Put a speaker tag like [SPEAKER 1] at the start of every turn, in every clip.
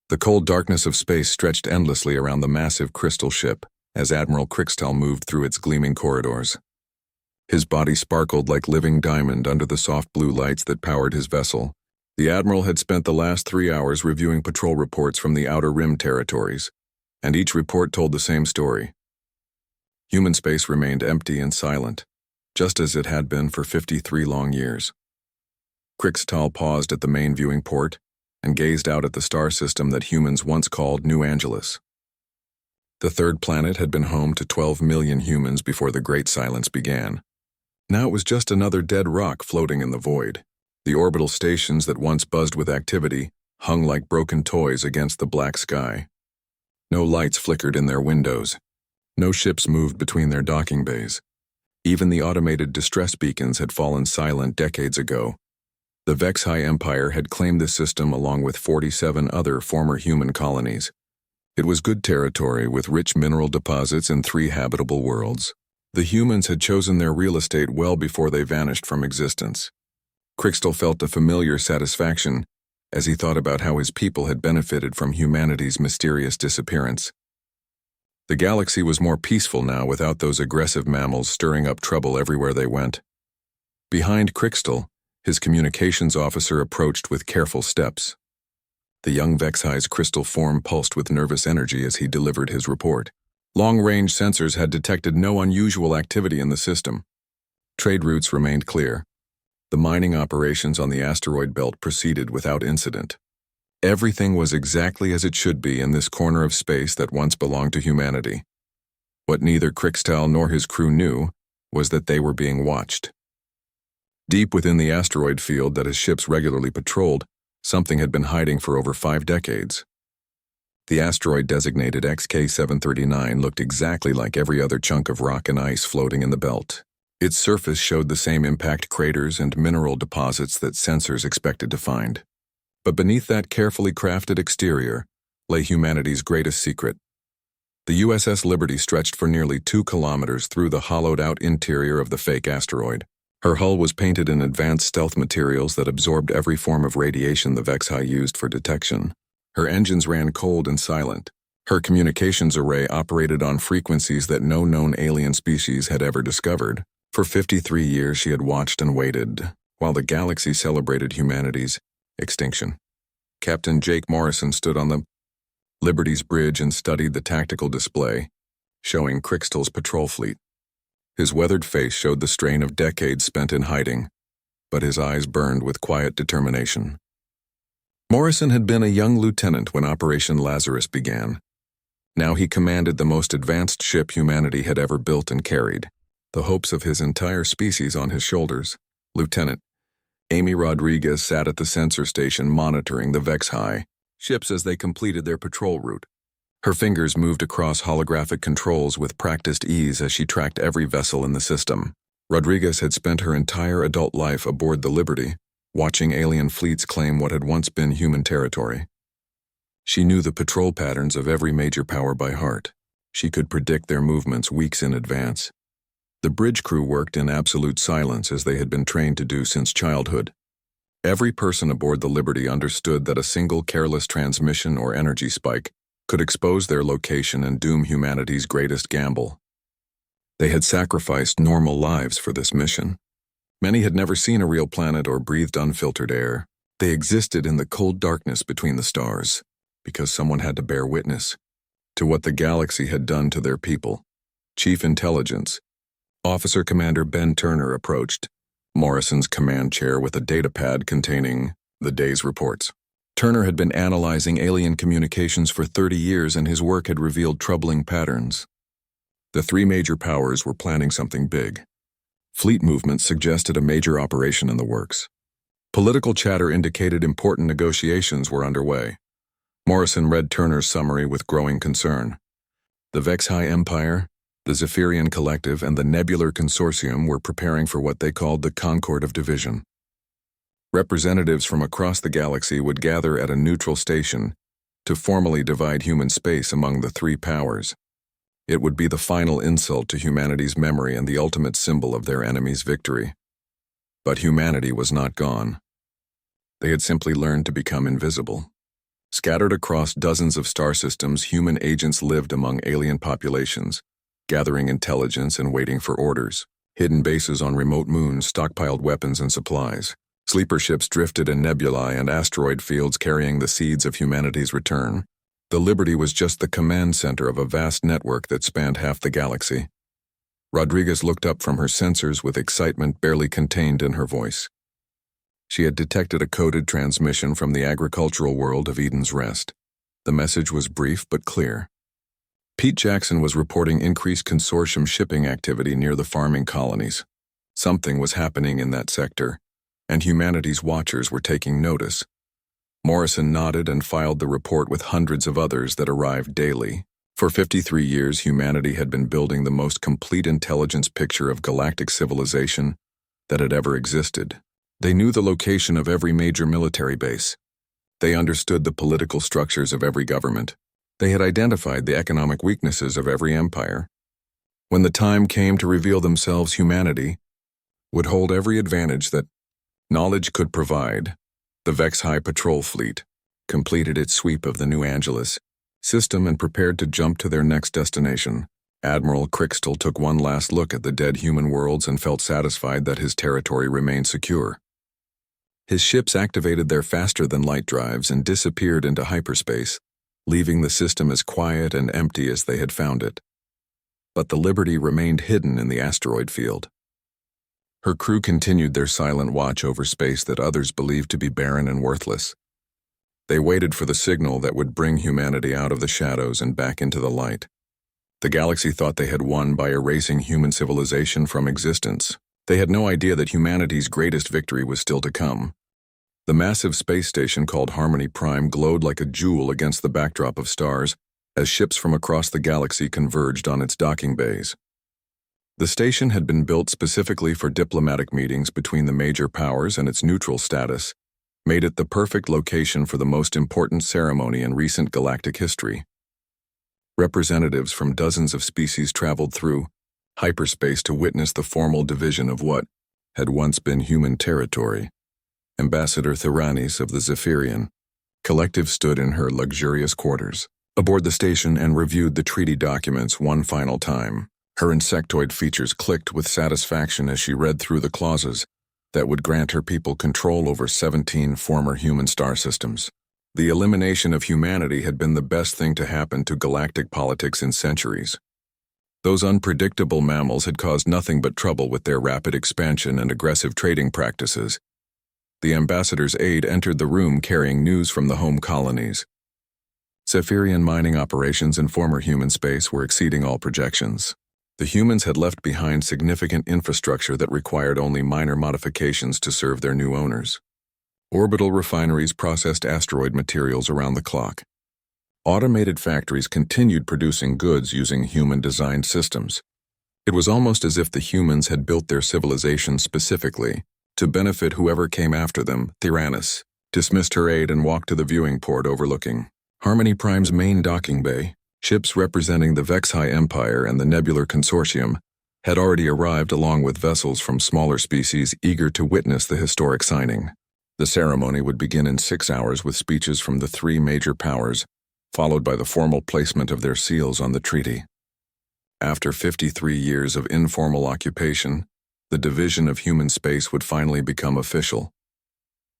[SPEAKER 1] The cold darkness of space stretched endlessly around the massive crystal ship as Admiral Crixtel moved through its gleaming corridors. His body sparkled like living diamond under the soft blue lights that powered his vessel. The Admiral had spent the last 3 hours reviewing patrol reports from the Outer Rim territories, and each report told the same story. Human space remained empty and silent, just as it had been for 53 long years. Crixtel paused at the main viewing port and gazed out at the star system that humans once called New Angeles. The third planet had been home to 12 million humans before the Great Silence began. Now it was just another dead rock floating in the void. The orbital stations that once buzzed with activity hung like broken toys against the black sky. No lights flickered in their windows. No ships moved between their docking bays. Even the automated distress beacons had fallen silent decades ago. The HFY Empire had claimed the system along with 47 other former human colonies. It was good territory with rich mineral deposits and 3 habitable worlds. The humans had chosen their real estate well before they vanished from existence. Crixtel felt a familiar satisfaction as he thought about how his people had benefited from humanity's mysterious disappearance. The galaxy was more peaceful now without those aggressive mammals stirring up trouble everywhere they went. Behind Crixtel, his communications officer approached with careful steps. The young HFY's crystal form pulsed with nervous energy as he delivered his report. Long-range sensors had detected no unusual activity in the system. Trade routes remained clear. The mining operations on the asteroid belt proceeded without incident. Everything was exactly as it should be in this corner of space that once belonged to humanity. What neither Crixtel nor his crew knew was that they were being watched. Deep within the asteroid field that his ships regularly patrolled, something had been hiding for over 5 decades. The asteroid designated XK-739 looked exactly like every other chunk of rock and ice floating in the belt. Its surface showed the same impact craters and mineral deposits that sensors expected to find. But beneath that carefully crafted exterior lay humanity's greatest secret. The USS Liberty stretched for nearly 2 kilometers through the hollowed-out interior of the fake asteroid. Her hull was painted in advanced stealth materials that absorbed every form of radiation the HFY used for detection. Her engines ran cold and silent. Her communications array operated on frequencies that no known alien species had ever discovered. For 53 years she had watched and waited, while the galaxy celebrated humanity's extinction. Captain Jake Morrison stood on the Liberty's bridge and studied the tactical display, showing Crixtel's patrol fleet. His weathered face showed the strain of decades spent in hiding, but his eyes burned with quiet determination. Morrison had been a young lieutenant when Operation Lazarus began. Now he commanded the most advanced ship humanity had ever built and carried, the hopes of his entire species on his shoulders. Lieutenant Amy Rodriguez sat at the sensor station monitoring the HFY ships as they completed their patrol route. Her fingers moved across holographic controls with practiced ease as she tracked every vessel in the system. Rodriguez had spent her entire adult life aboard the Liberty, watching alien fleets claim what had once been human territory. She knew the patrol patterns of every major power by heart. She could predict their movements weeks in advance. The bridge crew worked in absolute silence as they had been trained to do since childhood. Every person aboard the Liberty understood that a single careless transmission or energy spike could expose their location and doom humanity's greatest gamble. They had sacrificed normal lives for this mission. Many had never seen a real planet or breathed unfiltered air. They existed in the cold darkness between the stars, because someone had to bear witness to what the galaxy had done to their people. Chief Intelligence Officer Commander Ben Turner approached Morrison's command chair with a datapad containing the day's reports. Turner had been analyzing alien communications for 30 years, and his work had revealed troubling patterns. The 3 major powers were planning something big. Fleet movements suggested a major operation in the works. Political chatter indicated important negotiations were underway. Morrison read Turner's summary with growing concern. The HFY Empire, the Zephyrian Collective, and the Nebular Consortium were preparing for what they called the Concord of Division. Representatives from across the galaxy would gather at a neutral station to formally divide human space among the 3 powers. It would be the final insult to humanity's memory and the ultimate symbol of their enemy's victory. But humanity was not gone. They had simply learned to become invisible. Scattered across dozens of star systems, human agents lived among alien populations, gathering intelligence and waiting for orders. Hidden bases on remote moons stockpiled weapons and supplies. Sleeper ships drifted in nebulae and asteroid fields carrying the seeds of humanity's return. The Liberty was just the command center of a vast network that spanned half the galaxy. Rodriguez looked up from her sensors with excitement barely contained in her voice. She had detected a coded transmission from the agricultural world of Eden's Rest. The message was brief but clear. Pete Jackson was reporting increased consortium shipping activity near the farming colonies. Something was happening in that sector, and humanity's watchers were taking notice. Morrison nodded and filed the report with hundreds of others that arrived daily. For 53 years, humanity had been building the most complete intelligence picture of galactic civilization that had ever existed. They knew the location of every major military base. They understood the political structures of every government. They had identified the economic weaknesses of every empire. When the time came to reveal themselves, humanity would hold every advantage that knowledge could provide. The Vex High Patrol Fleet completed its sweep of the New Angeles system and prepared to jump to their next destination. Admiral Crixtel took one last look at the dead human worlds and felt satisfied that his territory remained secure. His ships activated their faster-than-light drives and disappeared into hyperspace, leaving the system as quiet and empty as they had found it. But the Liberty remained hidden in the asteroid field. Her crew continued their silent watch over space that others believed to be barren and worthless. They waited for the signal that would bring humanity out of the shadows and back into the light. The galaxy thought they had won by erasing human civilization from existence. They had no idea that humanity's greatest victory was still to come. The massive space station called Harmony Prime glowed like a jewel against the backdrop of stars as ships from across the galaxy converged on its docking bays. The station had been built specifically for diplomatic meetings between the major powers, and its neutral status made it the perfect location for the most important ceremony in recent galactic history. Representatives from dozens of species traveled through hyperspace to witness the formal division of what had once been human territory. Ambassador Theranis of the Zephyrian Collective stood in her luxurious quarters aboard the station and reviewed the treaty documents one final time. Her insectoid features clicked with satisfaction as she read through the clauses that would grant her people control over 17 former human star systems. The elimination of humanity had been the best thing to happen to galactic politics in centuries. Those unpredictable mammals had caused nothing but trouble with their rapid expansion and aggressive trading practices. The ambassador's aide entered the room carrying news from the home colonies. Zephyrian mining operations in former human space were exceeding all projections. The humans had left behind significant infrastructure that required only minor modifications to serve their new owners. Orbital refineries processed asteroid materials around the clock. Automated factories continued producing goods using human-designed systems. It was almost as if the humans had built their civilization specifically to benefit whoever came after them. Theranis dismissed her aide and walked to the viewing port overlooking Harmony Prime's main docking bay. Ships representing the Vex High Empire and the Nebular Consortium had already arrived, along with vessels from smaller species eager to witness the historic signing. The ceremony would begin in 6 hours with speeches from the three major powers, followed by the formal placement of their seals on the treaty. After 53 years of informal occupation, the division of human space would finally become official.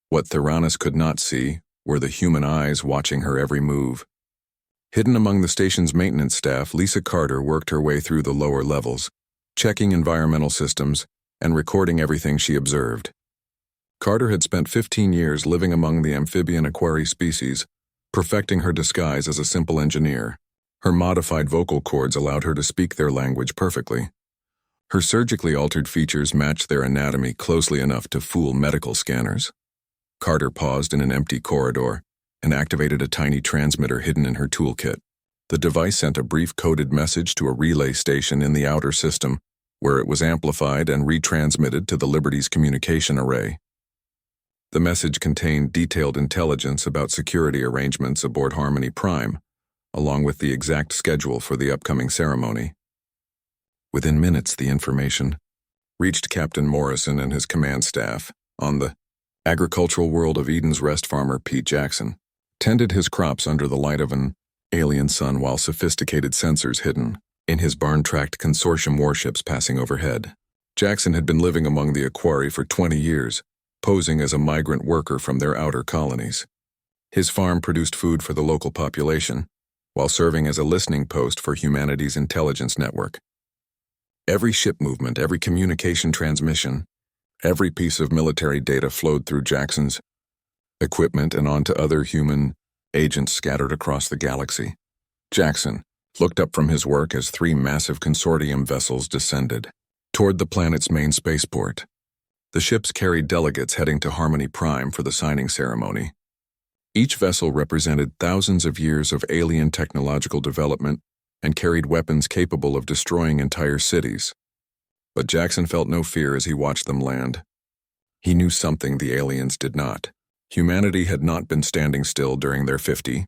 [SPEAKER 1] What Theranis could not see were the human eyes watching her every move. Hidden among the station's maintenance staff, Lisa Carter worked her way through the lower levels, checking environmental systems and recording everything she observed. Carter had spent 15 years living among the amphibian aquarii species, perfecting her disguise as a simple engineer. Her modified vocal cords allowed her to speak their language perfectly. Her surgically altered features matched their anatomy closely enough to fool medical scanners. Carter paused in an empty corridor and activated a tiny transmitter hidden in her toolkit. The device sent a brief coded message to a relay station in the outer system, where it was amplified and retransmitted to the Liberty's communication array. The message contained detailed intelligence about security arrangements aboard Harmony Prime, along with the exact schedule for the upcoming ceremony. Within minutes, the information reached Captain Morrison and his command staff on the agricultural world of Eden's Rest farmer Pete Jackson. tended his crops under the light of an alien sun while sophisticated sensors hidden in his barn-tracked consortium warships passing overhead. Jackson had been living among the Aquari for 20 years, posing as a migrant worker from their outer colonies. His farm produced food for the local population, while serving as a listening post for humanity's intelligence network. Every ship movement, every communication transmission, every piece of military data flowed through Jackson's equipment and onto other human agents scattered across the galaxy. Jackson looked up from his work as 3 massive consortium vessels descended toward the planet's main spaceport. The ships carried delegates heading to Harmony Prime for the signing ceremony. Each vessel represented thousands of years of alien technological development and carried weapons capable of destroying entire cities. But Jackson felt no fear as he watched them land. He knew something the aliens did not. Humanity had not been standing still during their 53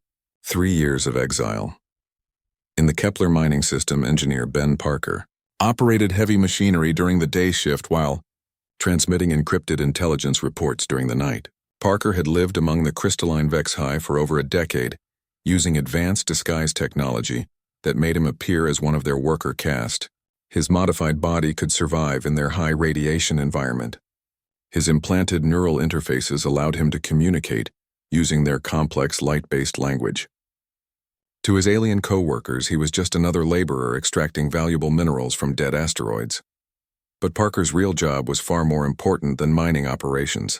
[SPEAKER 1] years of exile. In the Kepler mining system, engineer Ben Parker operated heavy machinery during the day shift while transmitting encrypted intelligence reports during the night. Parker had lived among the crystalline Vexhi for over a decade, using advanced disguise technology that made him appear as one of their worker caste. His modified body could survive in their high radiation environment. His implanted neural interfaces allowed him to communicate using their complex light-based language. To his alien co-workers, he was just another laborer extracting valuable minerals from dead asteroids. But Parker's real job was far more important than mining operations.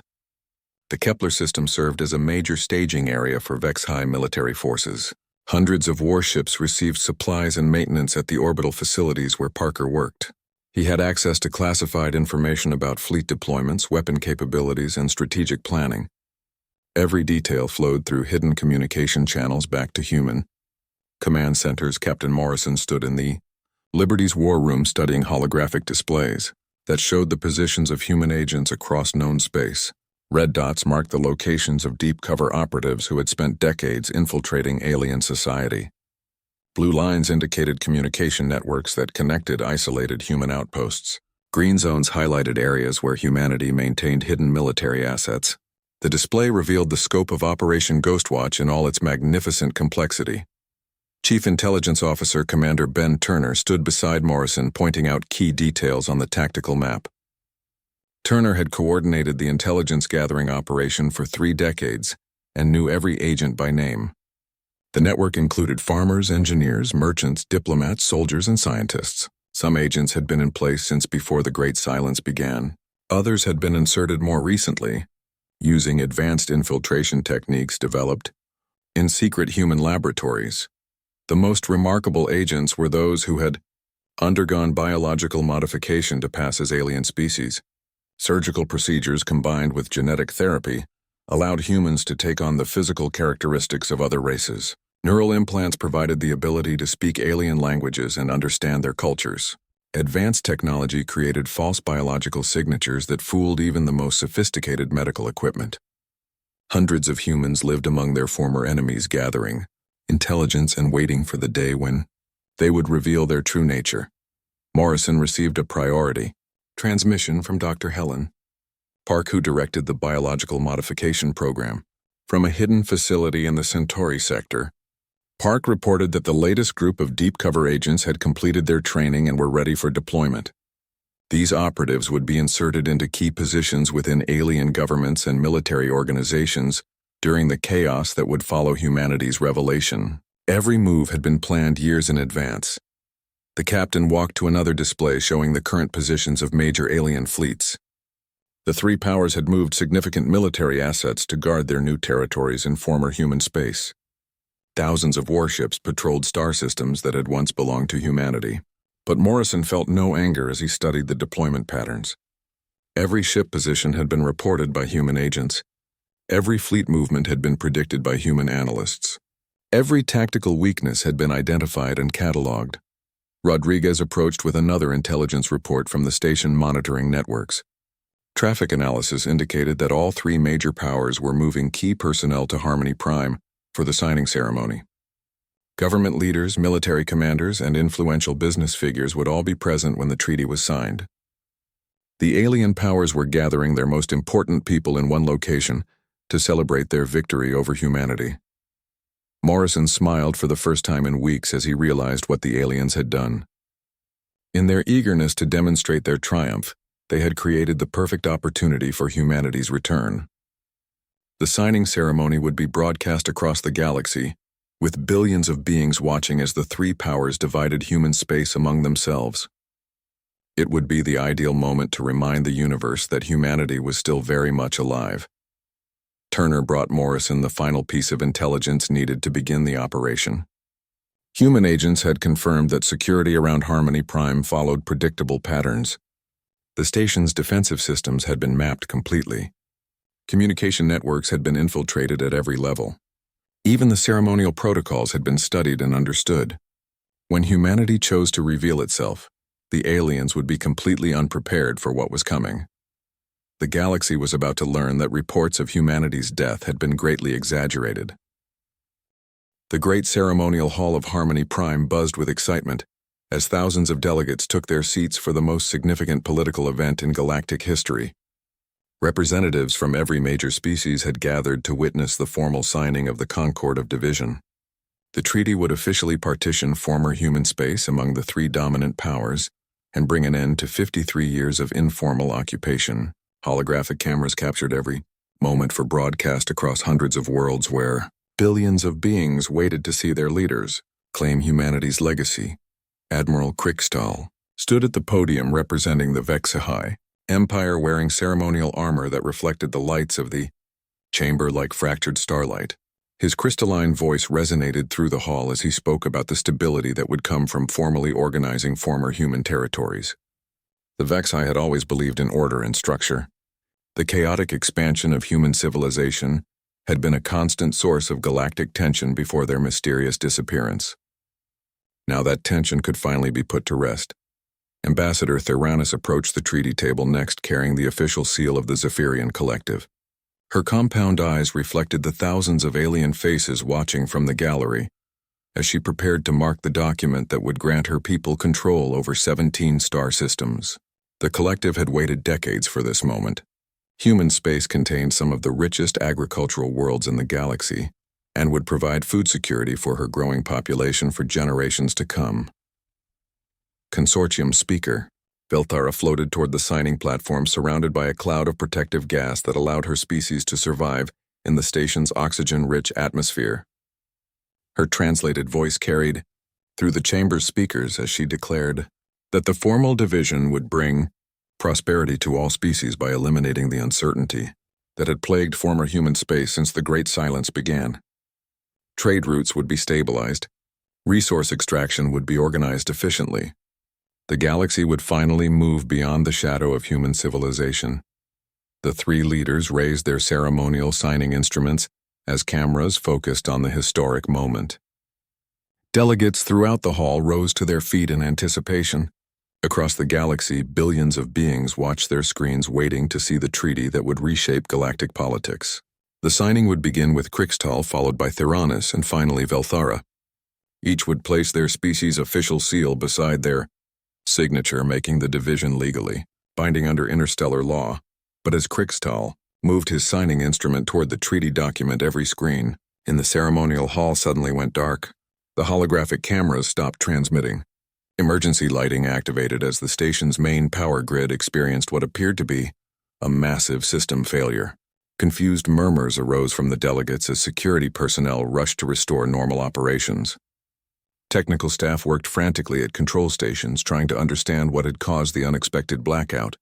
[SPEAKER 1] The Kepler system served as a major staging area for Vexhi military forces. Hundreds of warships received supplies and maintenance at the orbital facilities where Parker worked. He had access to classified information about fleet deployments, weapon capabilities, and strategic planning. Every detail flowed through hidden communication channels back to human command centers. Captain Morrison stood in the Liberty's war room studying holographic displays that showed the positions of human agents across known space. Red dots marked the locations of deep-cover operatives who had spent decades infiltrating alien society. Blue lines indicated communication networks that connected isolated human outposts. Green zones highlighted areas where humanity maintained hidden military assets. The display revealed the scope of Operation Ghostwatch in all its magnificent complexity. Chief Intelligence Officer Commander Ben Turner stood beside Morrison, pointing out key details on the tactical map. Turner had coordinated the intelligence-gathering operation for 3 decades and knew every agent by name. The network included farmers, engineers, merchants, diplomats, soldiers, and scientists. Some agents had been in place since before the Great Silence began. Others had been inserted more recently, using advanced infiltration techniques developed in secret human laboratories. The most remarkable agents were those who had undergone biological modification to pass as alien species. Surgical procedures combined with genetic therapy allowed humans to take on the physical characteristics of other races. Neural implants provided the ability to speak alien languages and understand their cultures. Advanced technology created false biological signatures that fooled even the most sophisticated medical equipment. Hundreds of humans lived among their former enemies, gathering intelligence and waiting for the day when they would reveal their true nature. Morrison received a priority transmission from Dr. Helen Park, who directed the biological modification program. From a hidden facility in the Centauri sector, Park reported that the latest group of deep cover agents had completed their training and were ready for deployment. These operatives would be inserted into key positions within alien governments and military organizations during the chaos that would follow humanity's revelation. Every move had been planned years in advance. The captain walked to another display showing the current positions of major alien fleets. The 3 powers had moved significant military assets to guard their new territories in former human space. Thousands of warships patrolled star systems that had once belonged to humanity. But Morrison felt no anger as he studied the deployment patterns. Every ship position had been reported by human agents. Every fleet movement had been predicted by human analysts. Every tactical weakness had been identified and cataloged. Rodriguez approached with another intelligence report from the station monitoring networks. Traffic analysis indicated that all 3 major powers were moving key personnel to Harmony Prime for the signing ceremony. Government leaders, military commanders, and influential business figures would all be present when the treaty was signed. The alien powers were gathering their most important people in one location to celebrate their victory over humanity. Morrison smiled for the first time in weeks as he realized what the aliens had done. In their eagerness to demonstrate their triumph, they had created the perfect opportunity for humanity's return. The signing ceremony would be broadcast across the galaxy, with billions of beings watching as the three powers divided human space among themselves. It would be the ideal moment to remind the universe that humanity was still very much alive. Turner brought Morrison the final piece of intelligence needed to begin the operation. Human agents had confirmed that security around Harmony Prime followed predictable patterns. The station's defensive systems had been mapped completely. Communication networks had been infiltrated at every level. Even the ceremonial protocols had been studied and understood. When humanity chose to reveal itself, the aliens would be completely unprepared for what was coming. The galaxy was about to learn that reports of humanity's death had been greatly exaggerated. The great ceremonial hall of Harmony Prime buzzed with excitement as thousands of delegates took their seats for the most significant political event in galactic history. Representatives from every major species had gathered to witness the formal signing of the Concord of Division. The treaty would officially partition former human space among the three dominant powers and bring an end to 53 years of informal occupation. Holographic cameras captured every moment for broadcast across hundreds of worlds where billions of beings waited to see their leaders claim humanity's legacy. Admiral Kriegstahl stood at the podium representing the HFY Empire, wearing ceremonial armor that reflected the lights of the chamber like fractured starlight. His crystalline voice resonated through the hall as he spoke about the stability that would come from formally organizing former human territories. The HFY had always believed in order and structure. The chaotic expansion of human civilization had been a constant source of galactic tension before their mysterious disappearance. Now that tension could finally be put to rest. Ambassador Theranos approached the treaty table next, carrying the official seal of the Zephyrian Collective. Her compound eyes reflected the thousands of alien faces watching from the gallery as she prepared to mark the document that would grant her people control over 17 star systems. The collective had waited decades for this moment. Human space contained some of the richest agricultural worlds in the galaxy and would provide food security for her growing population for generations to come. Consortium Speaker, Velthara floated toward the signing platform surrounded by a cloud of protective gas that allowed her species to survive in the station's oxygen-rich atmosphere. Her translated voice carried through the chamber's speakers as she declared that the formal division would bring prosperity to all species by eliminating the uncertainty that had plagued former human space since the Great Silence began. Trade routes would be stabilized. Resource extraction would be organized efficiently. The galaxy would finally move beyond the shadow of human civilization. The three leaders raised their ceremonial signing instruments as cameras focused on the historic moment. Delegates throughout the hall rose to their feet in anticipation. Across the galaxy, billions of beings watched their screens waiting to see the treaty that would reshape galactic politics. The signing would begin with Kriegstahl, followed by Theranos, and finally Velthara. Each would place their species' official seal beside their signature, making the division legally binding under interstellar law. But as Kriegstahl moved his signing instrument toward the treaty document, every screen in the ceremonial hall suddenly went dark. The holographic cameras stopped transmitting. Emergency lighting activated as the station's main power grid experienced what appeared to be a massive system failure. Confused murmurs arose from the delegates as security personnel rushed to restore normal operations. Technical staff worked frantically at control stations trying to understand what had caused the unexpected blackout.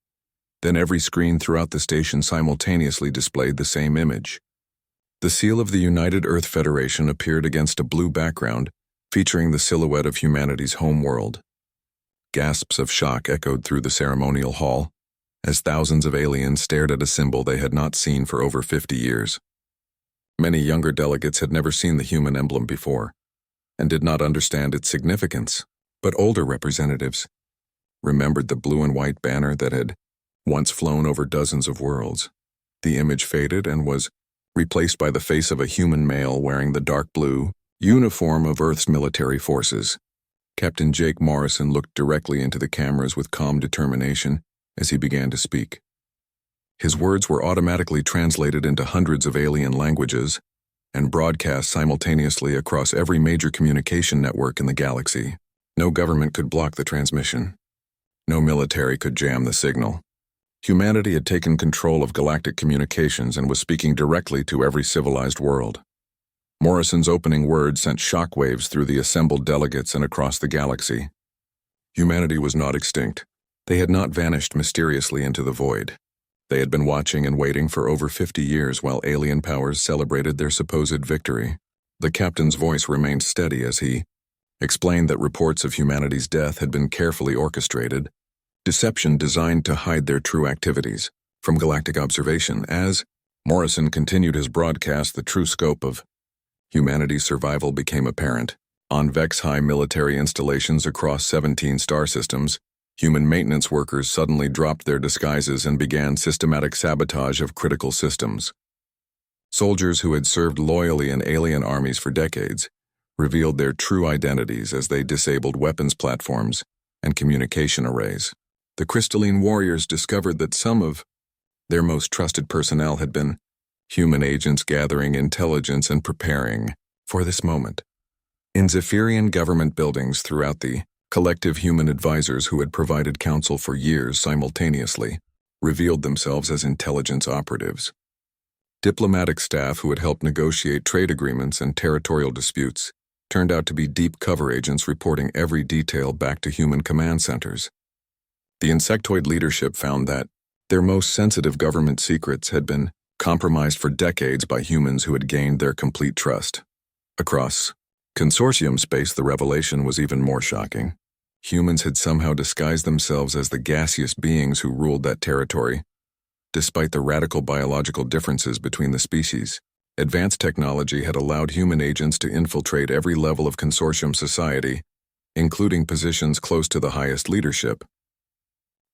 [SPEAKER 1] Then every screen throughout the station simultaneously displayed the same image. The seal of the United Earth Federation appeared against a blue background, featuring the silhouette of humanity's home world. Gasps of shock echoed through the ceremonial hall as thousands of aliens stared at a symbol they had not seen for over 50 years. Many younger delegates had never seen the human emblem before and did not understand its significance, but older representatives remembered the blue and white banner that had once flown over dozens of worlds. The image faded and was replaced by the face of a human male wearing the dark blue uniform of Earth's military forces. Captain Jake Morrison looked directly into the cameras with calm determination as he began to speak. His words were automatically translated into hundreds of alien languages, and broadcast simultaneously across every major communication network in the galaxy. No government could block the transmission. No military could jam the signal. Humanity had taken control of galactic communications and was speaking directly to every civilized world. Morrison's opening words sent shockwaves through the assembled delegates and across the galaxy. Humanity was not extinct. They had not vanished mysteriously into the void. They had been watching and waiting for over 50 years while alien powers celebrated their supposed victory. The captain's voice remained steady as he explained that reports of humanity's death had been carefully orchestrated, deception designed to hide their true activities from galactic observation. As Morrison continued his broadcast, the true scope of humanity's survival became apparent. On Vex-High military installations across 17 star systems, human maintenance workers suddenly dropped their disguises and began systematic sabotage of critical systems. Soldiers who had served loyally in alien armies for decades revealed their true identities as they disabled weapons platforms and communication arrays. The Crystalline Warriors discovered that some of their most trusted personnel had been human agents gathering intelligence and preparing for this moment. In Zephyrian government buildings throughout the collective human advisors who had provided counsel for years simultaneously revealed themselves as intelligence operatives. Diplomatic staff who had helped negotiate trade agreements and territorial disputes turned out to be deep cover agents reporting every detail back to human command centers. The insectoid leadership found that their most sensitive government secrets had been compromised for decades by humans who had gained their complete trust. Across Consortium space, the revelation was even more shocking. Humans had somehow disguised themselves as the gaseous beings who ruled that territory. Despite the radical biological differences between the species, advanced technology had allowed human agents to infiltrate every level of Consortium society, including positions close to the highest leadership.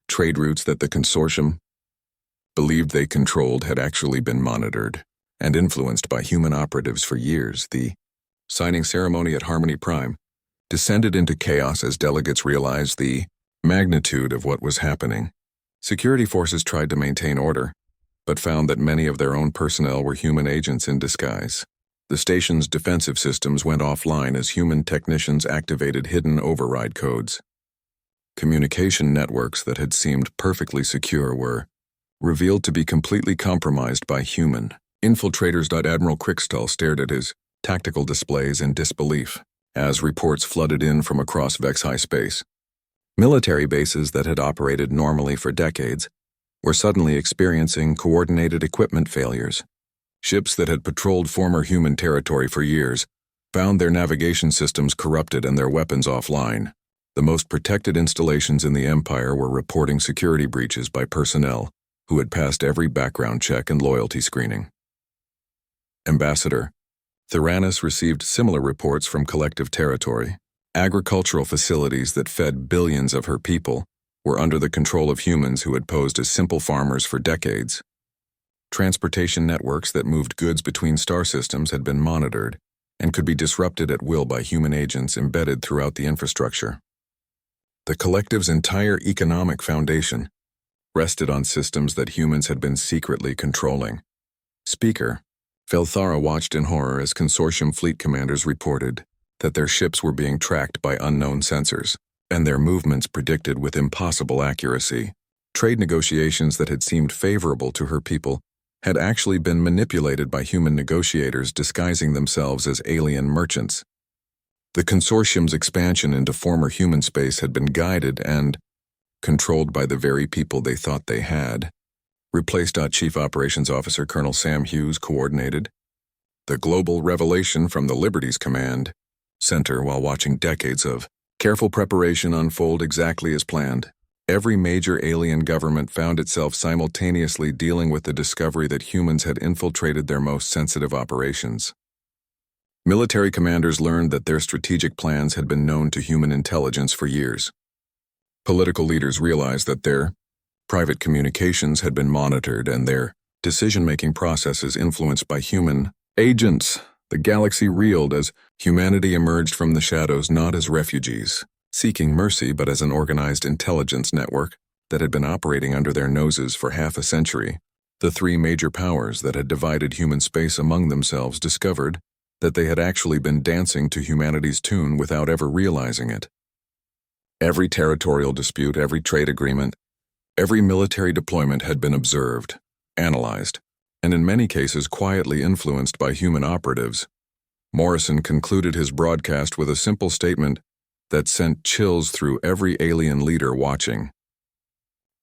[SPEAKER 1] Trade routes that the Consortium believed they controlled had actually been monitored and influenced by human operatives for years. The signing ceremony at Harmony Prime descended into chaos as delegates realized the magnitude of what was happening. Security forces tried to maintain order, but found that many of their own personnel were human agents in disguise. The station's defensive systems went offline as human technicians activated hidden override codes. Communication networks that had seemed perfectly secure were revealed to be completely compromised by human infiltrators. Admiral Crickstall stared at his tactical displays in disbelief as reports flooded in from across Vex-High space. Military bases that had operated normally for decades were suddenly experiencing coordinated equipment failures. Ships that had patrolled former human territory for years found their navigation systems corrupted and their weapons offline. The most protected installations in the Empire were reporting security breaches by personnel who had passed every background check and loyalty screening. Ambassador Theranos received similar reports from collective territory. Agricultural facilities that fed billions of her people were under the control of humans who had posed as simple farmers for decades. Transportation networks that moved goods between star systems had been monitored and could be disrupted at will by human agents embedded throughout the infrastructure. The collective's entire economic foundation rested on systems that humans had been secretly controlling. Speaker Felthara watched in horror as Consortium fleet commanders reported that their ships were being tracked by unknown sensors, and their movements predicted with impossible accuracy. Trade negotiations that had seemed favorable to her people had actually been manipulated by human negotiators disguising themselves as alien merchants. The Consortium's expansion into former human space had been guided and controlled by the very people they thought they had. Replaced. Chief Operations Officer Colonel Sam Hughes coordinated the global revelation from the Liberties Command Center while watching decades of careful preparation unfold exactly as planned. Every major alien government found itself simultaneously dealing with the discovery that humans had infiltrated their most sensitive operations. Military commanders learned that their strategic plans had been known to human intelligence for years. Political leaders realized that their private communications had been monitored and their decision-making processes influenced by human agents. The galaxy reeled as humanity emerged from the shadows not as refugees, seeking mercy, but as an organized intelligence network that had been operating under their noses for half a century. The three major powers that had divided human space among themselves discovered that they had actually been dancing to humanity's tune without ever realizing it. Every territorial dispute, every trade agreement, every military deployment had been observed, analyzed, and in many cases quietly influenced by human operatives. Morrison concluded his broadcast with a simple statement that sent chills through every alien leader watching.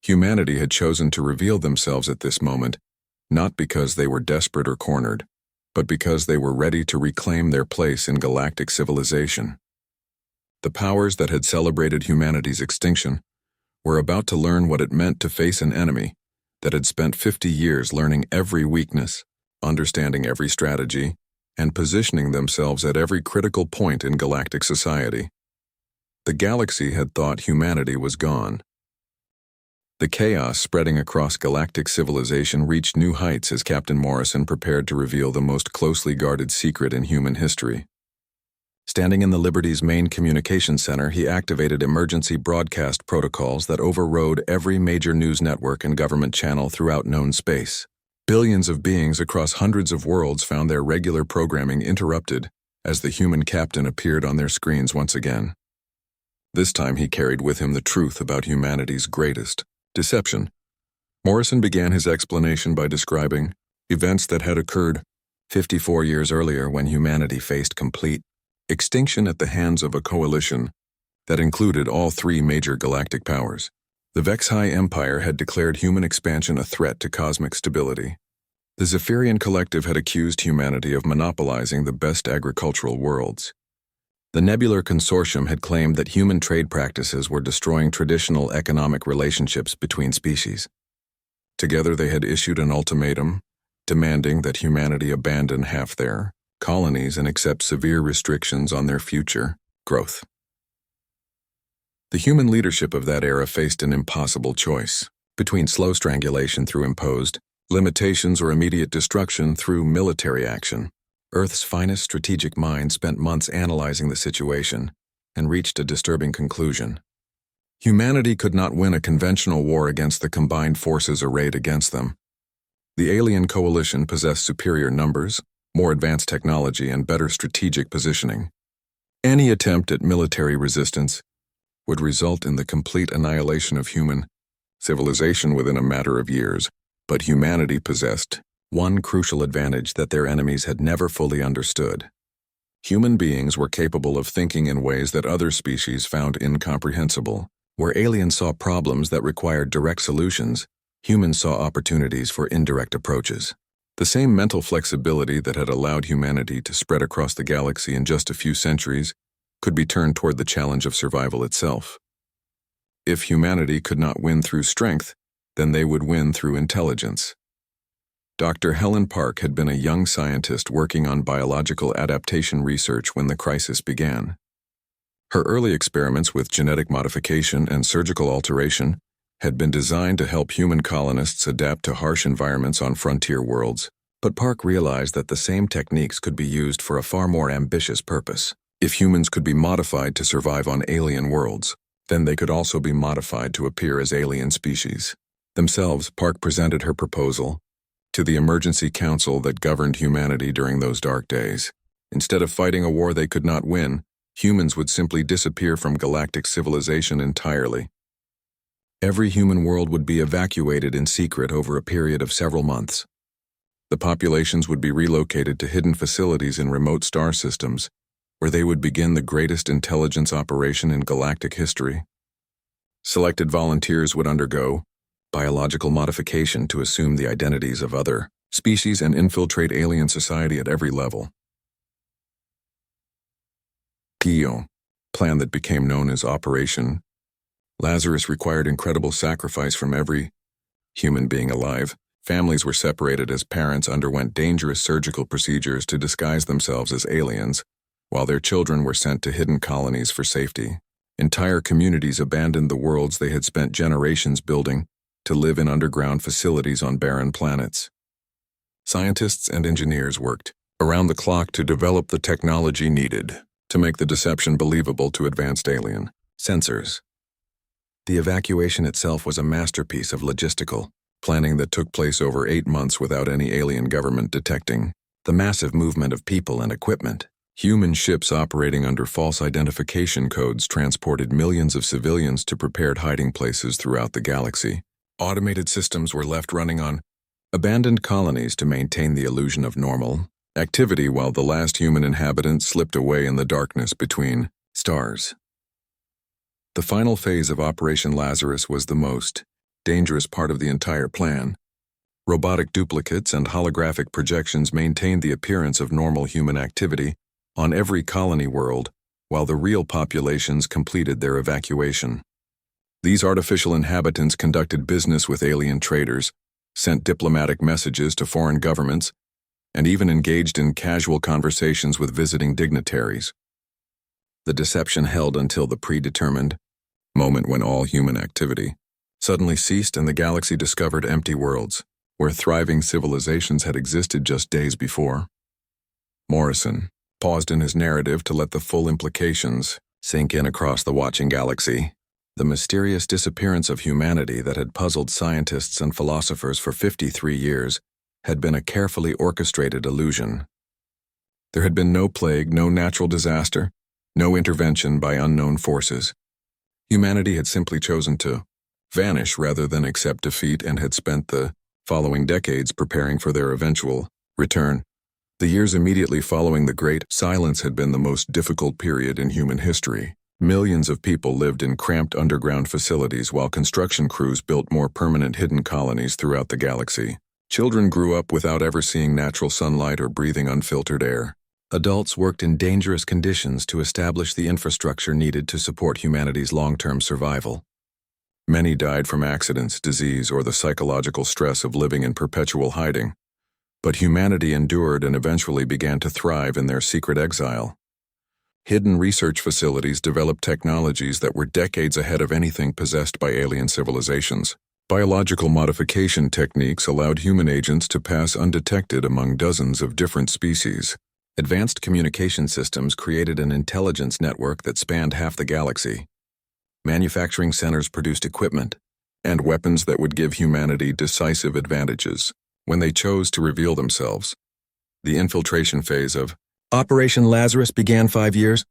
[SPEAKER 1] Humanity had chosen to reveal themselves at this moment, not because they were desperate or cornered, but because they were ready to reclaim their place in galactic civilization. The powers that had celebrated humanity's extinction were about to learn what it meant to face an enemy that had spent 50 years learning every weakness, understanding every strategy, and positioning themselves at every critical point in galactic society. The galaxy had thought humanity was gone. The chaos spreading across galactic civilization reached new heights as Captain Morrison prepared to reveal the most closely guarded secret in human history. Standing in the Liberty's main communications center, he activated emergency broadcast protocols that overrode every major news network and government channel throughout known space. Billions of beings across hundreds of worlds found their regular programming interrupted as the human captain appeared on their screens once again. This time he carried with him the truth about humanity's greatest deception. Morrison began his explanation by describing events that had occurred 54 years earlier when humanity faced complete extinction at the hands of a coalition that included all three major galactic powers. The Vexhai Empire had declared human expansion a threat to cosmic stability. The Zephyrian Collective had accused humanity of monopolizing the best agricultural worlds. The Nebular Consortium had claimed that human trade practices were destroying traditional economic relationships between species. Together they had issued an ultimatum, demanding that humanity abandon half their colonies and accept severe restrictions on their future growth. The human leadership of that era faced an impossible choice between slow strangulation through imposed limitations or immediate destruction through military action. Earth's finest strategic minds spent months analyzing the situation and reached a disturbing conclusion. Humanity could not win a conventional war against the combined forces arrayed against them. The alien coalition possessed superior numbers, more advanced technology, and better strategic positioning. Any attempt at military resistance would result in the complete annihilation of human civilization within a matter of years, but humanity possessed one crucial advantage that their enemies had never fully understood. Human beings were capable of thinking in ways that other species found incomprehensible. Where aliens saw problems that required direct solutions, humans saw opportunities for indirect approaches. The same mental flexibility that had allowed humanity to spread across the galaxy in just a few centuries could be turned toward the challenge of survival itself. If humanity could not win through strength, then they would win through intelligence. Dr. Helen Park had been a young scientist working on biological adaptation research when the crisis began. Her early experiments with genetic modification and surgical alteration had been designed to help human colonists adapt to harsh environments on frontier worlds, but Park realized that the same techniques could be used for a far more ambitious purpose. If humans could be modified to survive on alien worlds, then they could also be modified to appear as alien species. Themselves, Park presented her proposal to the emergency council that governed humanity during those dark days. Instead of fighting a war they could not win, humans would simply disappear from galactic civilization entirely. Every human world would be evacuated in secret over a period of several months. The populations would be relocated to hidden facilities in remote star systems, where they would begin the greatest intelligence operation in galactic history. Selected volunteers would undergo biological modification to assume the identities of other species and infiltrate alien society at every level. Gio, plan that became known as Operation Lazarus, required incredible sacrifice from every human being alive. Families were separated as parents underwent dangerous surgical procedures to disguise themselves as aliens, while their children were sent to hidden colonies for safety. Entire communities abandoned the worlds they had spent generations building to live in underground facilities on barren planets. Scientists and engineers worked around the clock to develop the technology needed to make the deception believable to advanced alien sensors. The evacuation itself was a masterpiece of logistical planning that took place over 8 months without any alien government detecting the massive movement of people and equipment. Human ships operating under false identification codes transported millions of civilians to prepared hiding places throughout the galaxy. Automated systems were left running on abandoned colonies to maintain the illusion of normal activity while the last human inhabitant slipped away in the darkness between stars. The final phase of Operation Lazarus was the most dangerous part of the entire plan. Robotic duplicates and holographic projections maintained the appearance of normal human activity on every colony world, while the real populations completed their evacuation. These artificial inhabitants conducted business with alien traders, sent diplomatic messages to foreign governments, and even engaged in casual conversations with visiting dignitaries. The deception held until the predetermined moment when all human activity suddenly ceased and the galaxy discovered empty worlds, where thriving civilizations had existed just days before. Morrison paused in his narrative to let the full implications sink in across the watching galaxy. The mysterious disappearance of humanity that had puzzled scientists and philosophers for 53 years had been a carefully orchestrated illusion. There had been no plague, no natural disaster, no intervention by unknown forces. Humanity had simply chosen to vanish rather than accept defeat and had spent the following decades preparing for their eventual return. The years immediately following the Great Silence had been the most difficult period in human history. Millions of people lived in cramped underground facilities while construction crews built more permanent hidden colonies throughout the galaxy. Children grew up without ever seeing natural sunlight or breathing unfiltered air. Adults worked in dangerous conditions to establish the infrastructure needed to support humanity's long-term survival. Many died from accidents, disease, or the psychological stress of living in perpetual hiding. But humanity endured and eventually began to thrive in their secret exile. Hidden research facilities developed technologies that were decades ahead of anything possessed by alien civilizations. Biological modification techniques allowed human agents to pass undetected among dozens of different species. Advanced communication systems created an intelligence network that spanned half the galaxy. Manufacturing centers produced equipment and weapons that would give humanity decisive advantages when they chose to reveal themselves. The infiltration phase of Operation Lazarus began 5 years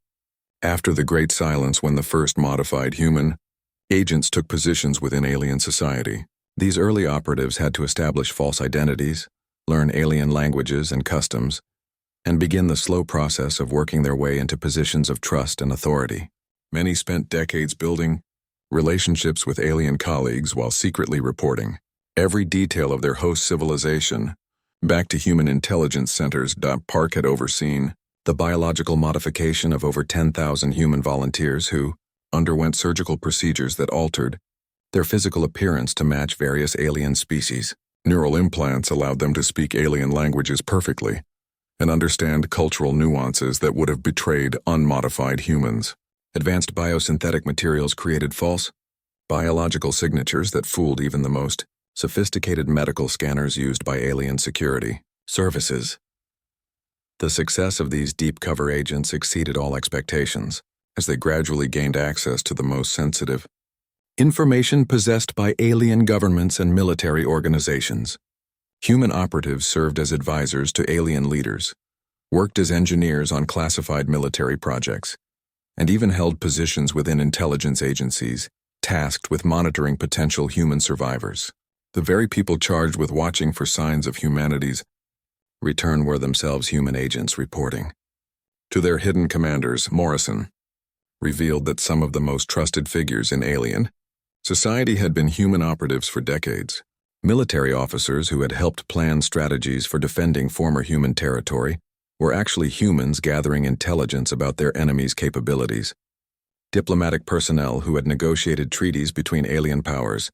[SPEAKER 1] after the Great Silence, when the first modified human agents took positions within alien society. These early operatives had to establish false identities, learn alien languages and customs, and begin the slow process of working their way into positions of trust and authority. Many spent decades building relationships with alien colleagues while secretly reporting every detail of their host civilization back to human intelligence centers. Park had overseen the biological modification of over 10,000 human volunteers who underwent surgical procedures that altered their physical appearance to match various alien species. Neural implants allowed them to speak alien languages perfectly and understand cultural nuances that would have betrayed unmodified humans. Advanced biosynthetic materials created false biological signatures that fooled even the most sophisticated medical scanners used by alien security services. The success of these deep cover agents exceeded all expectations, as they gradually gained access to the most sensitive information possessed by alien governments and military organizations. Human operatives served as advisors to alien leaders, worked as engineers on classified military projects, and even held positions within intelligence agencies tasked with monitoring potential human survivors. The very people charged with watching for signs of humanity's return were themselves human agents reporting to their hidden commanders. Morrison revealed that some of the most trusted figures in alien society had been human operatives for decades. Military officers who had helped plan strategies for defending former human territory were actually humans gathering intelligence about their enemies' capabilities. Diplomatic personnel who had negotiated treaties between alien powers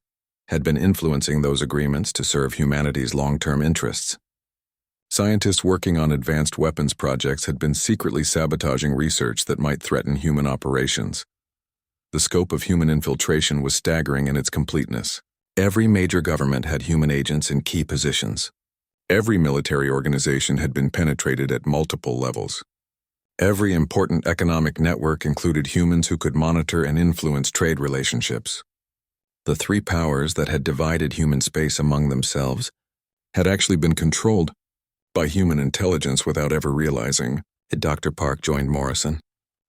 [SPEAKER 1] had been influencing those agreements to serve humanity's long-term interests. Scientists working on advanced weapons projects had been secretly sabotaging research that might threaten human operations. The scope of human infiltration was staggering in its completeness. Every major government had human agents in key positions. Every military organization had been penetrated at multiple levels. Every important economic network included humans who could monitor and influence trade relationships. The three powers that had divided human space among themselves had actually been controlled by human intelligence without ever realizing it. Dr. Park joined Morrison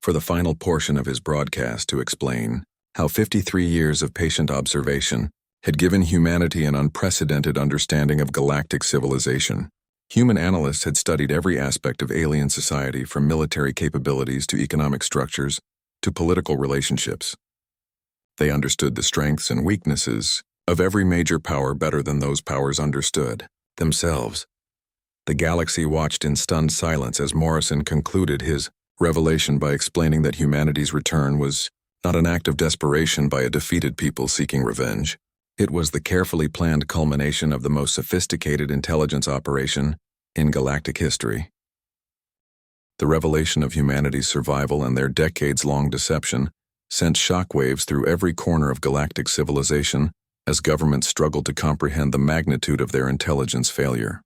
[SPEAKER 1] for the final portion of his broadcast to explain how 53 years of patient observation had given humanity an unprecedented understanding of galactic civilization. Human analysts had studied every aspect of alien society, from military capabilities to economic structures to political relationships. They understood the strengths and weaknesses of every major power better than those powers understood themselves. The galaxy watched in stunned silence as Morrison concluded his revelation by explaining that humanity's return was not an act of desperation by a defeated people seeking revenge. It was the carefully planned culmination of the most sophisticated intelligence operation in galactic history. The revelation of humanity's survival and their decades-long deception sent shockwaves through every corner of galactic civilization as governments struggled to comprehend the magnitude of their intelligence failure.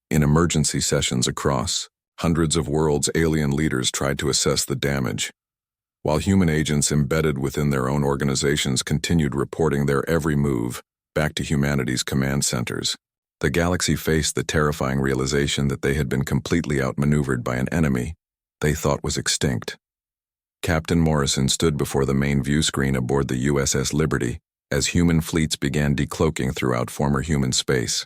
[SPEAKER 1] In emergency sessions across hundreds of worlds, alien leaders tried to assess the damage, while human agents embedded within their own organizations continued reporting their every move back to humanity's command centers. The galaxy faced the terrifying realization that they had been completely outmaneuvered by an enemy they thought was extinct. Captain Morrison stood before the main view screen aboard the USS Liberty as human fleets began decloaking throughout former human space.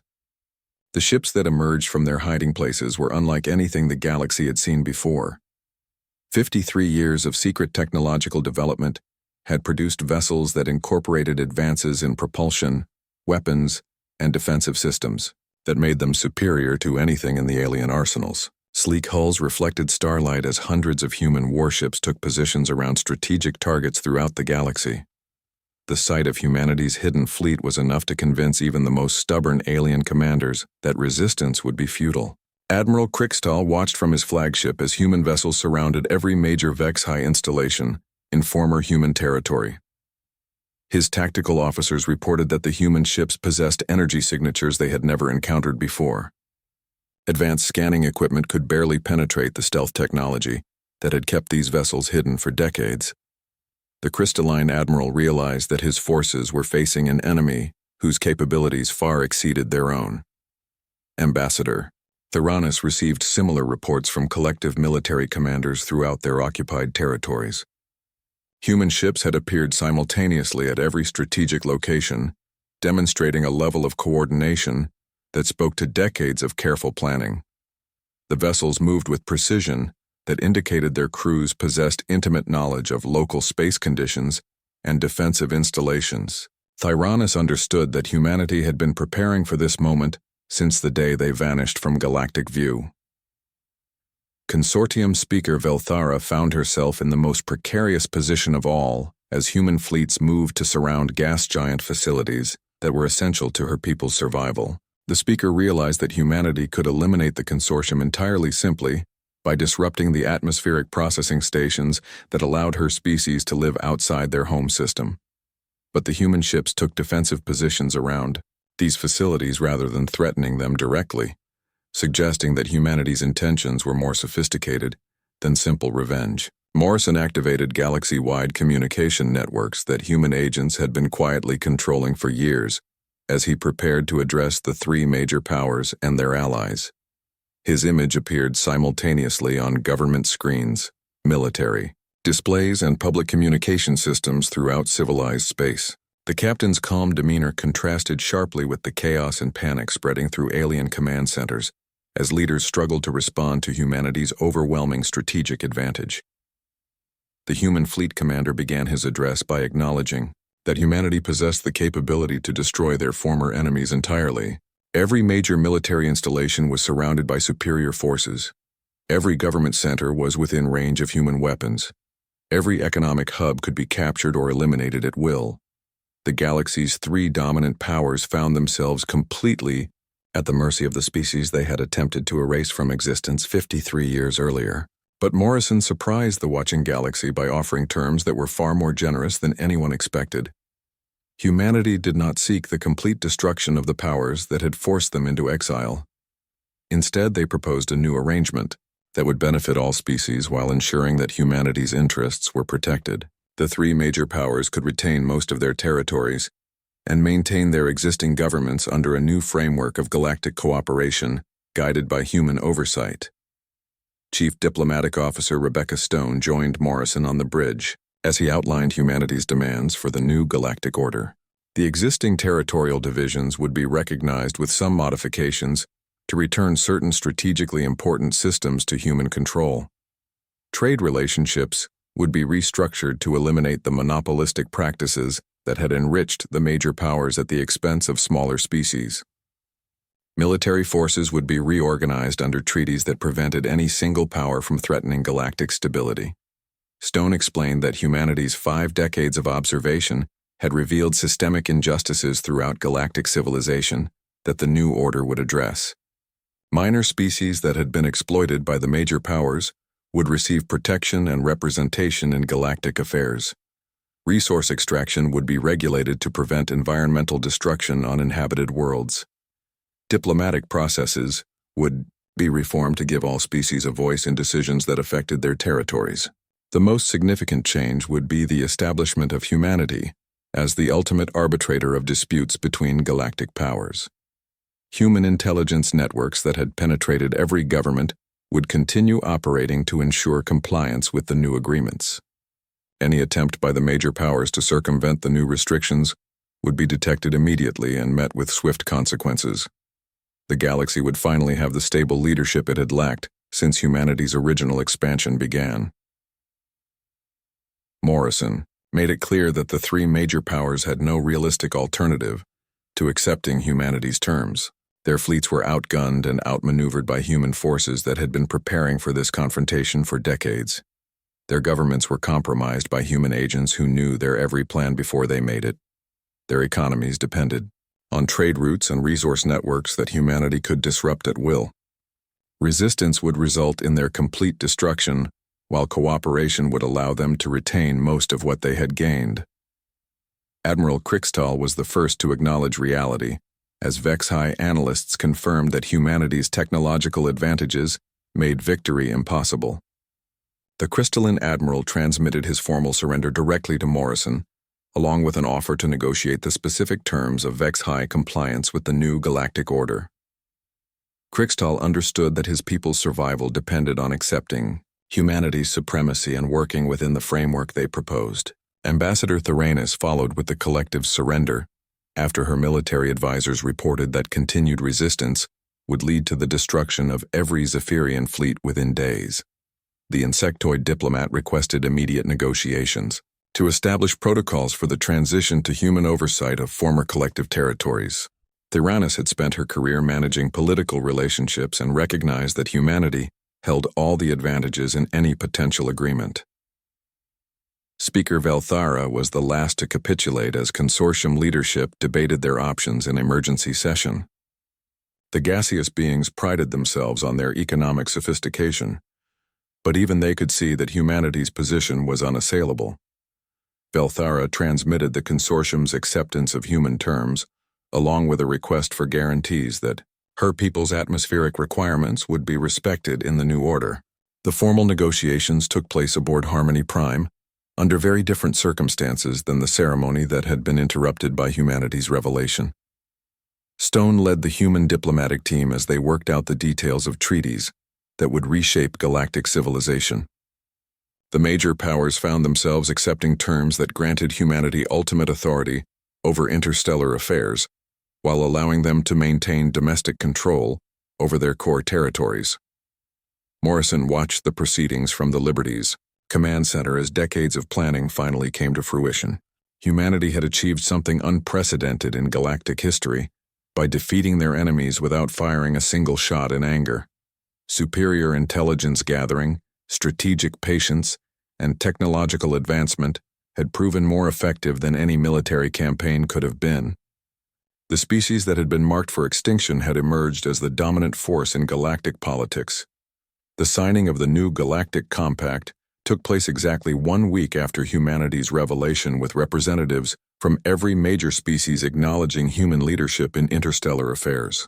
[SPEAKER 1] The ships that emerged from their hiding places were unlike anything the galaxy had seen before. 53 years of secret technological development had produced vessels that incorporated advances in propulsion, weapons, and defensive systems that made them superior to anything in the alien arsenals. Sleek hulls reflected starlight as hundreds of human warships took positions around strategic targets throughout the galaxy. The sight of humanity's hidden fleet was enough to convince even the most stubborn alien commanders that resistance would be futile. Admiral Krikstal watched from his flagship as human vessels surrounded every major Vex-High installation in former human territory. His tactical officers reported that the human ships possessed energy signatures they had never encountered before. Advanced scanning equipment could barely penetrate the stealth technology that had kept these vessels hidden for decades. The crystalline admiral realized that his forces were facing an enemy whose capabilities far exceeded their own. Ambassador Theranos received similar reports from collective military commanders throughout their occupied territories. Human ships had appeared simultaneously at every strategic location, demonstrating a level of coordination that spoke to decades of careful planning. The vessels moved with precision that indicated their crews possessed intimate knowledge of local space conditions and defensive installations. Theranos understood that humanity had been preparing for this moment since the day they vanished from galactic view. Consortium Speaker Velthara found herself in the most precarious position of all as human fleets moved to surround gas giant facilities that were essential to her people's survival. The speaker realized that humanity could eliminate the consortium entirely simply by disrupting the atmospheric processing stations that allowed her species to live outside their home system. But the human ships took defensive positions around these facilities rather than threatening them directly, suggesting that humanity's intentions were more sophisticated than simple revenge. Morrison activated galaxy-wide communication networks that human agents had been quietly controlling for years as he prepared to address the three major powers and their allies. His image appeared simultaneously on government screens, military displays, and public communication systems throughout civilized space. The captain's calm demeanor contrasted sharply with the chaos and panic spreading through alien command centers as leaders struggled to respond to humanity's overwhelming strategic advantage. The human fleet commander began his address by acknowledging that humanity possessed the capability to destroy their former enemies entirely. Every major military installation was surrounded by superior forces. Every government center was within range of human weapons. Every economic hub could be captured or eliminated at will. The galaxy's three dominant powers found themselves completely at the mercy of the species they had attempted to erase from existence 53 years earlier. But Morrison surprised the watching galaxy by offering terms that were far more generous than anyone expected. Humanity did not seek the complete destruction of the powers that had forced them into exile. Instead, they proposed a new arrangement that would benefit all species while ensuring that humanity's interests were protected. The three major powers could retain most of their territories and maintain their existing governments under a new framework of galactic cooperation guided by human oversight. Chief Diplomatic Officer Rebecca Stone joined Morrison on the bridge as he outlined humanity's demands for the new galactic order. The existing territorial divisions would be recognized with some modifications to return certain strategically important systems to human control. Trade relationships would be restructured to eliminate the monopolistic practices that had enriched the major powers at the expense of smaller species. Military forces would be reorganized under treaties that prevented any single power from threatening galactic stability. Stone explained that humanity's 5 decades of observation had revealed systemic injustices throughout galactic civilization that the new order would address. Minor species that had been exploited by the major powers would receive protection and representation in galactic affairs. Resource extraction would be regulated to prevent environmental destruction on inhabited worlds. Diplomatic processes would be reformed to give all species a voice in decisions that affected their territories. The most significant change would be the establishment of humanity as the ultimate arbitrator of disputes between galactic powers. Human intelligence networks that had penetrated every government would continue operating to ensure compliance with the new agreements. Any attempt by the major powers to circumvent the new restrictions would be detected immediately and met with swift consequences. The galaxy would finally have the stable leadership it had lacked since humanity's original expansion began. Morrison made it clear that the three major powers had no realistic alternative to accepting humanity's terms. Their fleets were outgunned and outmaneuvered by human forces that had been preparing for this confrontation for decades. Their governments were compromised by human agents who knew their every plan before they made it. Their economies depended on trade routes and resource networks that humanity could disrupt at will. Resistance would result in their complete destruction, while cooperation would allow them to retain most of what they had gained. Admiral Krixtal was the first to acknowledge reality, as Vex-High analysts confirmed that humanity's technological advantages made victory impossible. The crystalline admiral transmitted his formal surrender directly to Morrison, along with an offer to negotiate the specific terms of Vex-High compliance with the new galactic order. Krixtal understood that his people's survival depended on accepting humanity's supremacy and working within the framework they proposed. Ambassador Theranis followed with the collective surrender, after her military advisors reported that continued resistance would lead to the destruction of every Zephyrian fleet within days. The insectoid diplomat requested immediate negotiations to establish protocols for the transition to human oversight of former collective territories. Theranis had spent her career managing political relationships and recognized that humanity held all the advantages in any potential agreement. Speaker Velthara was the last to capitulate as consortium leadership debated their options in emergency session. The gaseous beings prided themselves on their economic sophistication, but even they could see that humanity's position was unassailable. Velthara transmitted the consortium's acceptance of human terms, along with a request for guarantees that her people's atmospheric requirements would be respected in the new order. The formal negotiations took place aboard Harmony Prime, under very different circumstances than the ceremony that had been interrupted by humanity's revelation. Stone led the human diplomatic team as they worked out the details of treaties that would reshape galactic civilization. The major powers found themselves accepting terms that granted humanity ultimate authority over interstellar affairs, while allowing them to maintain domestic control over their core territories. Morrison watched the proceedings from the Liberties Command Center as decades of planning finally came to fruition. Humanity had achieved something unprecedented in galactic history by defeating their enemies without firing a single shot in anger. Superior intelligence gathering, strategic patience, and technological advancement had proven more effective than any military campaign could have been. The species that had been marked for extinction had emerged as the dominant force in galactic politics. The signing of the new Galactic Compact took place exactly 1 week after humanity's revelation, with representatives from every major species acknowledging human leadership in interstellar affairs.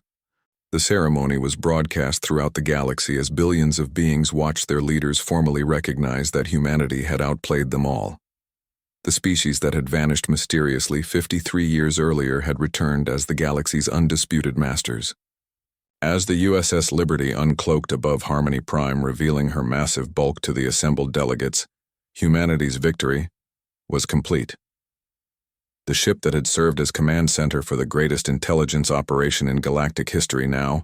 [SPEAKER 1] The ceremony was broadcast throughout the galaxy as billions of beings watched their leaders formally recognize that humanity had outplayed them all. The species that had vanished mysteriously 53 years earlier had returned as the galaxy's undisputed masters. As the USS Liberty uncloaked above Harmony Prime, revealing her massive bulk to the assembled delegates, humanity's victory was complete. The ship that had served as command center for the greatest intelligence operation in galactic history now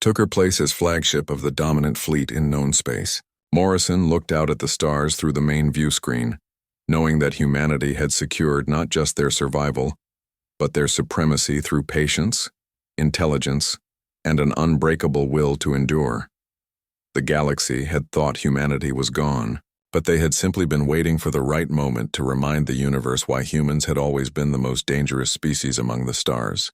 [SPEAKER 1] took her place as flagship of the dominant fleet in known space. Morrison looked out at the stars through the main view screen, knowing that humanity had secured not just their survival, but their supremacy through patience, intelligence, and an unbreakable will to endure. The galaxy had thought humanity was gone, but they had simply been waiting for the right moment to remind the universe why humans had always been the most dangerous species among the stars.